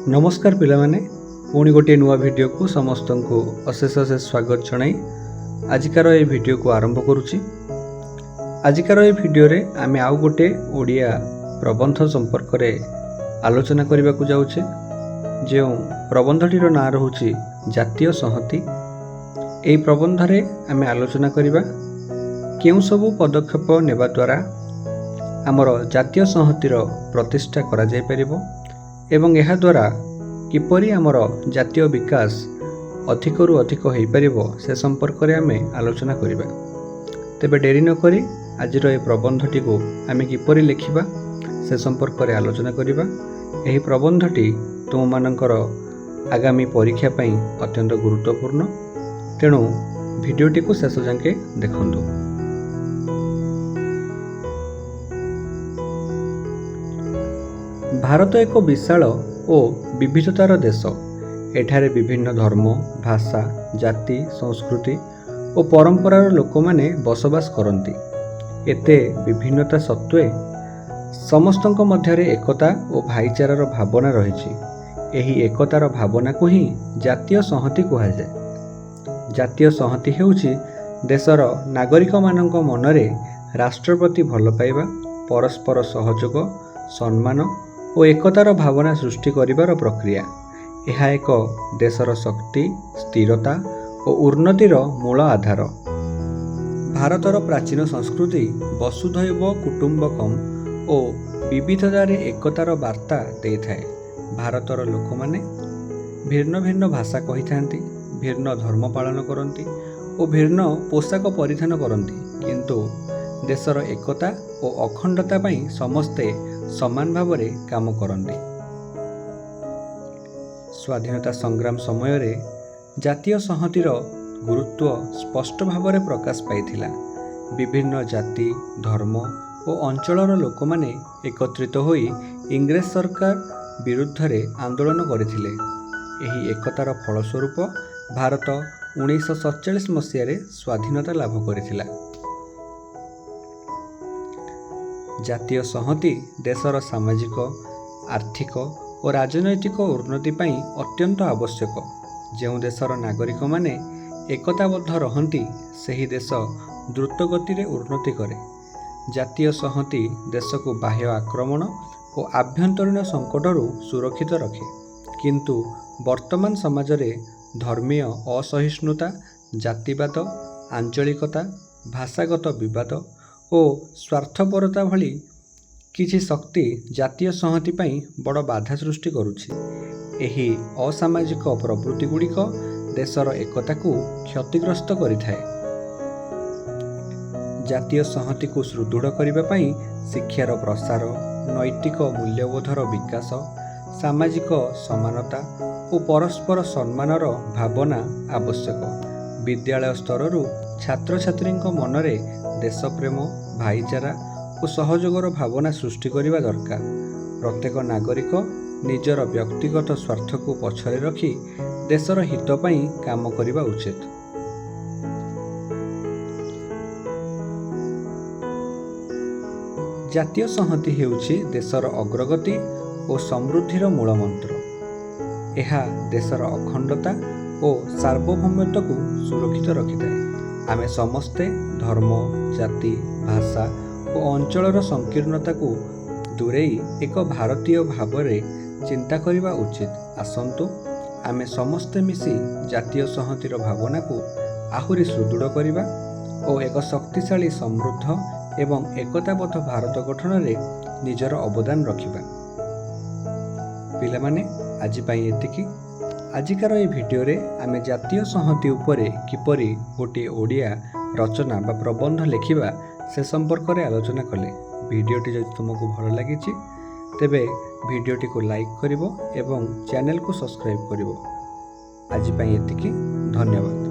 नमस्कार पिलामाने पुणी गोटे नुआ वीडियो को समस्त को अशेष अशेष स्वागत जनाई आजिकार ये वीडियो को आरंभ करुच्ची। आजिकार ये वीडियो रे आमे आउ गोटे ओडिया प्रबंध संपर्क रे आलोचना करने को जाउछे। जो प्रबंधटीर ना रहउछि जातीय संहति। एई प्रबंध रे आमे आलोचना करिबा केउ सबु पदक्षेप नेबा द्वारा आमर जातीय संहतिर प्रतिष्ठा करा जाय परिबो एवं यह द्वारा किपरि आमर जातीय विकास अधिकरु अधिक हो पारिबो से संपर्क में आमे आलोचना करिबा। तेबे डेरी न करी आजिर ए प्रबंधटी को आमे किपरि लिखिबा से संपर्क में आलोचना करिबा। एही प्रबंधटी तुम मानकर आगामी परीक्षा पई अत्यंत गुरुत्वपूर्ण, तेणु भिडियोटी को शेष जाके देखंतु। भारत एक विशाल और विविधतार देश। एठारे विभिन्न धर्म, भाषा, जाति, संस्कृति और परंपरार लोक माने बसवास करती। एते विभिन्नता सत्वे समस्तक मध्यरे एकता और भाईचारार भावना रही। एही एकतार भावना को ही जातीय संहति कहुए। जातीय संहति हेउछि देशर नागरिक मानक मनरे राष्ट्र प्रति भल पाइबा, परस्पर सहयोग, सम्मान और एकतार भावना सृष्टि करिबार प्रक्रिया। यह एक देशर शक्ति, स्थिरता और उन्नतिर मूल आधार। भारतर प्राचीन संस्कृति वसुधैव कुटुंबकम और विविधतार एकतार वार्ता दे थाए। भारतर लोक माने भिन्न भिन्न भाषा कही थांती, भिन्न धर्म पालन करती और भिन्न पोशाक परिधान करती, किंतु देशर एकता और अखंडता पई समस्ते समान भावरे काम करती। स्वाधीनता संग्राम समय रे जातीय संहतिर गुरुत्व स्पष्ट भावरे प्रकाश पाइथिला। विभिन्न जाति, धर्म और अंचलर लोक माने एकत्रित होई इंग्रेज सरकार विरुद्ध रे आंदोलन करथिले। एही एकतार फलस्वरूप भारत 1947 मसीह स्वाधीनता लाभ करथिला। जातीय संहति देशर सामाजिक, आर्थिक और राजनैतिक उन्नति पई अत्यंत आवश्यक। जो देशर नागरिक माने एकताबद्ध रहंती सही देश द्रुत गति रे उन्नति करे। जातीय संहति देश को बाह्य आक्रमण और आभ्यंतरीण संकटरू सुरक्षित रखे, किंतु वर्तमान समाज रे धर्मीय असहिष्णुता, जातिवाद, आंचलिकता, भाषागत विवाद और स्वार्थपरता भली किछि शक्ति जातीय संहति पई बड़ बाधा सृष्टि करुछि। एही असामाजिक प्रवृत्ति गुड़िक देशर एकता को क्षतिग्रस्त करिथाए। जातीय संहति को सुदृढ़ करबा पई शिक्षार प्रसार, नैतिक मूल्यबोधर विकास, सामाजिक समानता और परस्पर सम्मानर भावना आवश्यक। विद्यालय स्तररू छात्र छात्री मनरे देशप्रेम, भाईचारा और सहयोगर भावना सृष्टि करने दरकार। प्रत्येक नागरिक निजर व्यक्तिगत स्वार्थ को पछरे रखी देशर हित पई काम करने उचित। जातीय संहति हेउछि देशर अग्रगति और समृद्धिर मूल मंत्र। यह देशर अखंडता और सार्वभौमत्व को सुरक्षित रखिଥାଏ। आमे समस्ते धर्म, जाति, भाषा और अंचलर संकीर्णता को दूरेई एक भारतीय भावरे चिंता करने उचित। आसंतु आमे समस्ते मिसी जातीय संहतिर भावना को आहुरी सुदृढ़ करने और एक शक्तिशाली, समृद्ध एवं एकताबद्ध भारत गठन में निजर अवदान रखिबा। पिलामाने आजि पई एतिकी। आजिकार ये वीडियो रे आमे जातीय संहति उपरे किपरि गोटे ओडिया रचना बा प्रबंध लिखिबा से संपर्क में आलोचना कले। वीडियोटी जदि तुमको भल लगी तेबे वीडियोटी को लाइक करिवो एवं चैनल को सब्सक्राइब करिवो। आजि पई एतिकी। धन्यवाद।